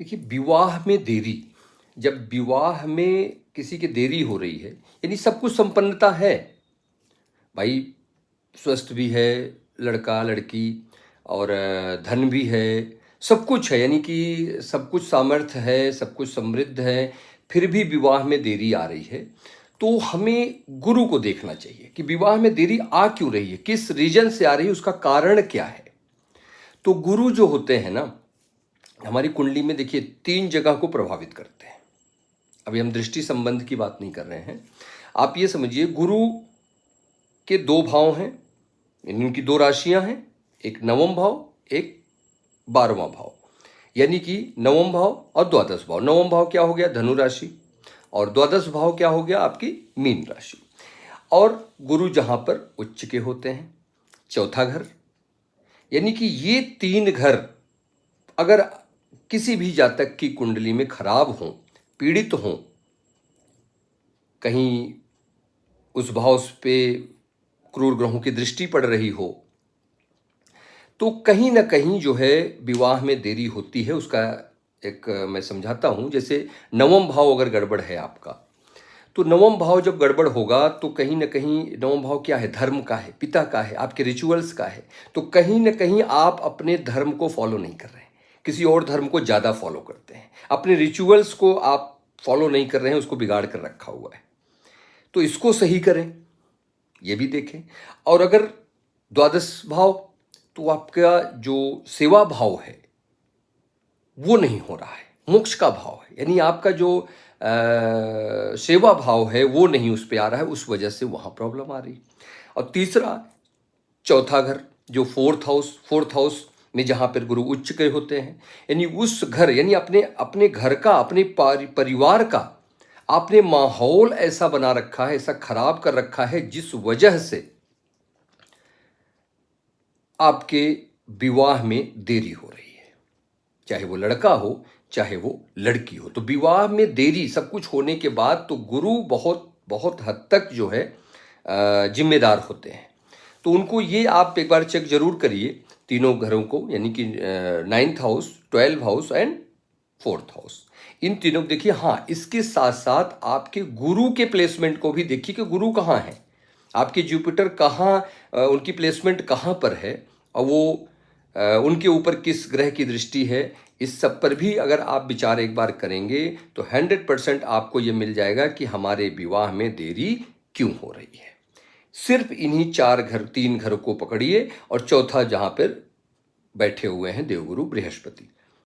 देखिए, विवाह में देरी, जब विवाह में किसी की देरी हो रही है, यानी सब कुछ संपन्नता है भाई, स्वस्थ भी है लड़का लड़की, और धन भी है, सब कुछ है, यानी कि सब कुछ सामर्थ्य है, सब कुछ समृद्ध है, फिर भी विवाह में देरी आ रही है। तो हमें गुरु को देखना चाहिए कि विवाह में देरी आ क्यों रही है, किस रीजन से आ रही है, उसका कारण क्या है। तो गुरु जो होते हैं ना, हमारी कुंडली में देखिए 3 जगह को प्रभावित करते हैं। अभी हम दृष्टि संबंध की बात नहीं कर रहे हैं। आप ये समझिए, गुरु के 2 भाव हैं, इनकी 2 राशियां हैं, एक नवम भाव, एक 12वां भाव, यानी कि नवम भाव और द्वादश भाव। नवम भाव क्या हो गया, धनु राशि, और द्वादश भाव क्या हो गया, आपकी मीन राशि। और गुरु जहां पर उच्च के होते हैं, चौथा घर, यानी कि ये 3 घर अगर किसी भी जातक की कुंडली में खराब हों, पीड़ित हों, कहीं उस भाव पे क्रूर ग्रहों की दृष्टि पड़ रही हो, तो कहीं ना कहीं जो है विवाह में देरी होती है। उसका एक मैं समझाता हूं। जैसे नवम भाव अगर गड़बड़ है आपका, तो नवम भाव जब गड़बड़ होगा तो कहीं ना कहीं नवम भाव क्या है, धर्म का है, पिता का है, आपके रिचुअल्स का है। तो कहीं ना कहीं आप अपने धर्म को फॉलो नहीं कर रहे हैं, किसी और धर्म को ज़्यादा फॉलो करते हैं, अपने रिचुअल्स को आप फॉलो नहीं कर रहे हैं, उसको बिगाड़ कर रखा हुआ है। तो इसको सही करें, ये भी देखें। और अगर द्वादश भाव, तो आपका जो सेवा भाव है वो नहीं हो रहा है, मोक्ष का भाव है, यानी आपका जो सेवा भाव है वो नहीं उस पे आ रहा है, उस वजह से वहाँ प्रॉब्लम आ रही। और तीसरा, चौथा घर जो फोर्थ हाउस में जहाँ पर गुरु उच्च के होते हैं, यानी उस घर, यानी अपने अपने घर का, अपने परिवार का आपने माहौल ऐसा बना रखा है, ऐसा खराब कर रखा है, जिस वजह से आपके विवाह में देरी हो रही है, चाहे वो लड़का हो चाहे वो लड़की हो। तो विवाह में देरी सब कुछ होने के बाद तो गुरु बहुत बहुत हद तक जो है जिम्मेदार होते हैं। तो उनको ये आप एक बार चेक जरूर करिए, तीनों घरों को, यानी कि 9th house, 12th house and 4th house, इन तीनों को देखिए। हाँ, इसके साथ साथ आपके गुरु के प्लेसमेंट को भी देखिए कि गुरु कहाँ है, आपके जुपिटर कहाँ, उनकी प्लेसमेंट कहाँ पर है, और वो उनके ऊपर किस ग्रह की दृष्टि है। इस सब पर भी अगर आप विचार एक बार करेंगे तो 100% आपको ये मिल जाएगा कि हमारे विवाह में देरी क्यों हो रही है। सिर्फ इन्हीं 3 घरों को पकड़िए, और चौथा जहाँ पर बैठे हुए हैं देवगुरु बृहस्पति,